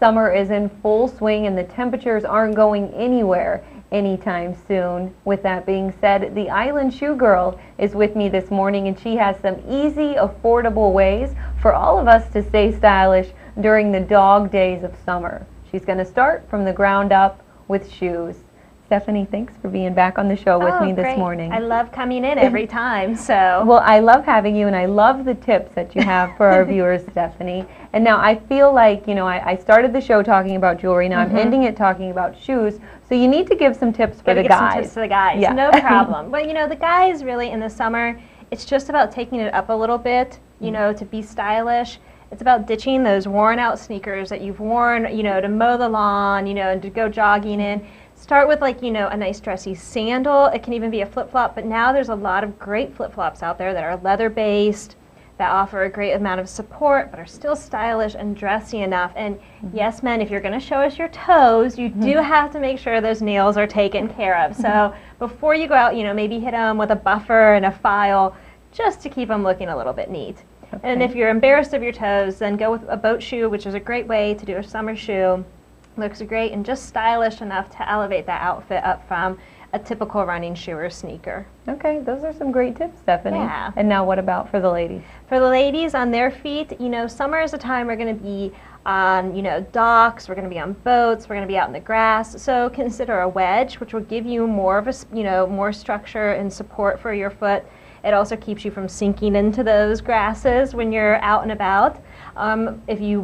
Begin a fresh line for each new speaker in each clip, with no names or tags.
summer is in full swing and the temperatures aren't going anywhere anytime soon. With that being said, the Island Shoe Girl is with me this morning, and she has some easy, affordable ways for all of us to stay stylish during the dog days of summer. She's going to start from the ground up with shoes. Stephanie, thanks for being back on the show with me this morning.
I love coming in every time.
Well, I love having you, and I love the tips that you have for our viewers, Stephanie. And now I feel like, you know, I started the show talking about jewelry. Now I'm ending it talking about shoes. So you need to give some tips for the guys.
Some tips for the guys.
Yeah.
No problem. Well, you know, the guys really in the summer, it's just about taking it up a little bit, you know, to be stylish. It's about ditching those worn out sneakers that you've worn, you know, to mow the lawn, you know, and to go jogging in. Start with, like, you know, a nice dressy sandal. It can even be a flip-flop, but now there's a lot of great flip-flops out there that are leather-based, that offer a great amount of support, but are still stylish and dressy enough. And yes, men, if you're going to show us your toes, you do have to make sure those nails are taken care of. So before you go out, you know, maybe hit them with a buffer and a file just to keep them looking a little bit neat. Okay. And if you're embarrassed of your toes, then go with a boat shoe, which is a great way to do a summer shoe. Looks great and just stylish enough to elevate that outfit up from a typical running shoe or sneaker.
Okay, those are some great tips, Stephanie.
Yeah.
And now what about for the ladies?
For the ladies, on their feet, you know, summer is a time we're going to be on, you know, docks, we're going to be on boats, we're going to be out in the grass. So consider a wedge, which will give you more of a, you know, more structure and support for your foot. It also keeps you from sinking into those grasses when you're out and about. If you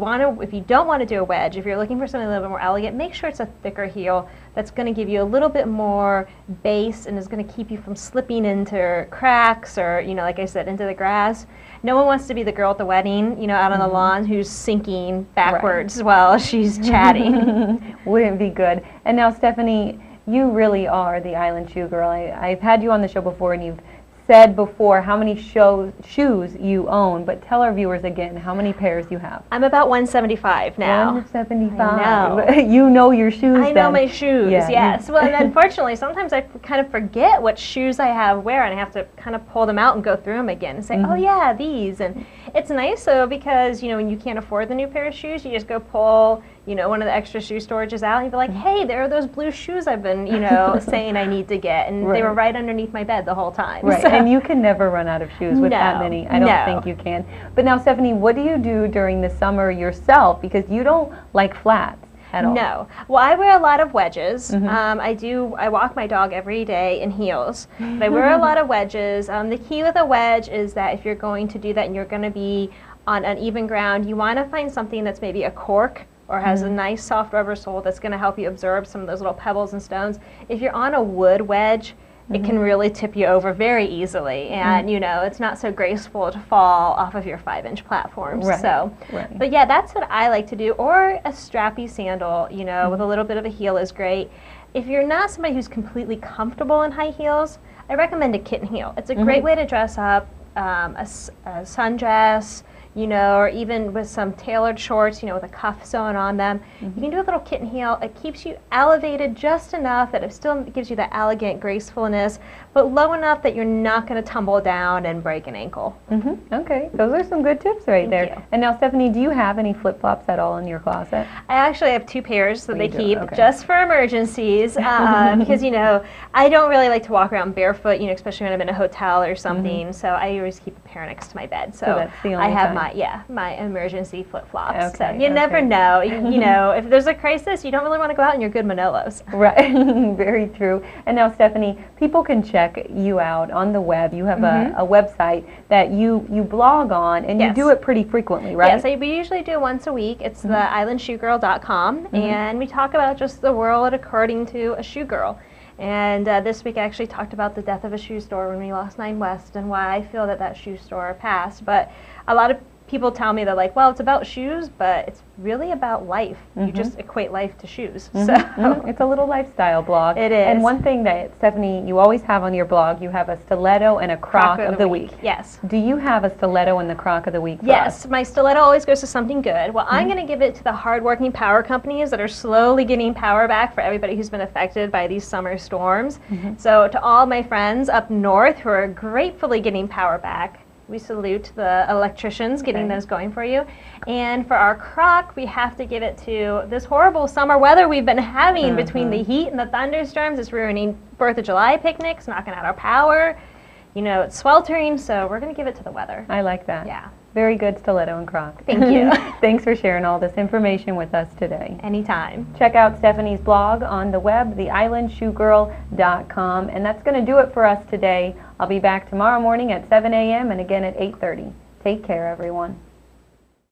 don't want to do a wedge, if you're looking for something a little bit more elegant, make sure it's a thicker heel that's going to give you a little bit more base and is going to keep you from slipping into cracks or, you know, like I said, into the grass. No one wants to be the girl at the wedding, you know, out on the lawn who's sinking backwards while she's chatting.
Wouldn't be good. And now, Stephanie, you really are the Island Shoe Girl. I've had you on the show before, and you've said before how many shoes you own, but tell our viewers again how many pairs you have.
I'm about 175 now.
175.
I know.
You know your shoes.
I know my shoes,
yeah.
Yes. Well, and unfortunately, sometimes I kind of forget what shoes I have where, and I have to kind of pull them out and go through them again and say, oh yeah, these. And it's nice though, because, you know, when you can't afford the new pair of shoes, you just go pull, you know, one of the extra shoe storages out and you'd be like, hey, there are those blue shoes I've been, you know, saying I need to get. And they were right underneath my bed the whole time.
Right.
So.
And you can never run out of shoes with that many. I don't think you can. But now, Stephanie, what do you do during the summer yourself? Because you don't like flats at all.
No. Well, I wear a lot of wedges. I walk my dog every day in heels. But I wear a lot of wedges. The key with a wedge is that if you're going to do that and you're going to be on uneven ground, you want to find something that's maybe a cork or has a nice soft rubber sole that's going to help you absorb some of those little pebbles and stones. If you're on a wood wedge, it can really tip you over very easily, and you know, it's not so graceful to fall off of your 5-inch platforms. But yeah, that's what I like to do. Or a strappy sandal, you know, with a little bit of a heel is great. If you're not somebody who's completely comfortable in high heels, I recommend a kitten heel. It's a great way to dress up, a sundress, you know, or even with some tailored shorts, you know, with a cuff sewn on them. You can do a little kitten heel. It keeps you elevated just enough that it still gives you that elegant gracefulness, but low enough that you're not going to tumble down and break an ankle.
Okay, those are some good tips right there.
Thank you.
And now, Stephanie, do you have any flip-flops at all in your closet?
I actually have 2 pairs that they keep just for emergencies because, you know, I don't really like to walk around barefoot, you know, especially when I'm in a hotel or something, so I always keep a pair next to my bed. So
that's the only
I have
time.
my emergency flip-flops.
Okay,
so you never know. You know, if there's a crisis, you don't really want to go out in your good Manolos.
Right, very true. And now, Stephanie, people can check you out on the web. You have a website that you blog on, and you do it pretty frequently, right?
Yes, we usually do once a week. It's the islandshoegirl.com, and we talk about just the world according to a shoe girl. And this week I actually talked about the death of a shoe store when we lost 9 West and why I feel that shoe store passed. But a lot of people tell me, they're like, well, it's about shoes, but it's really about life. You just equate life to shoes. So
it's a little lifestyle blog.
It is.
And one thing that, Stephanie, you always have on your blog, you have a stiletto and a crock of the week.
Yes.
Do you have a stiletto and the crock of the week for
Yes,
us?
My stiletto always goes to something good. Well, I'm going to give it to the hardworking power companies that are slowly getting power back for everybody who's been affected by these summer storms. So to all my friends up north who are gratefully getting power back, We salute the electricians getting
Okay.
those going for you. And for our crock, we have to give it to this horrible summer weather we've been having between the heat and the thunderstorms. It's ruining 4th of July picnics, knocking out our power. You know, it's sweltering, so we're going to give it to the weather.
I like that.
Yeah.
Very good, Stiletto and Croc.
Thank you.
Thanks for sharing all this information with us today.
Anytime.
Check out Stephanie's blog on the web, theislandshoegirl.com, and that's going to do it for us today. I'll be back tomorrow morning at 7 a.m. and again at 8:30. Take care, everyone.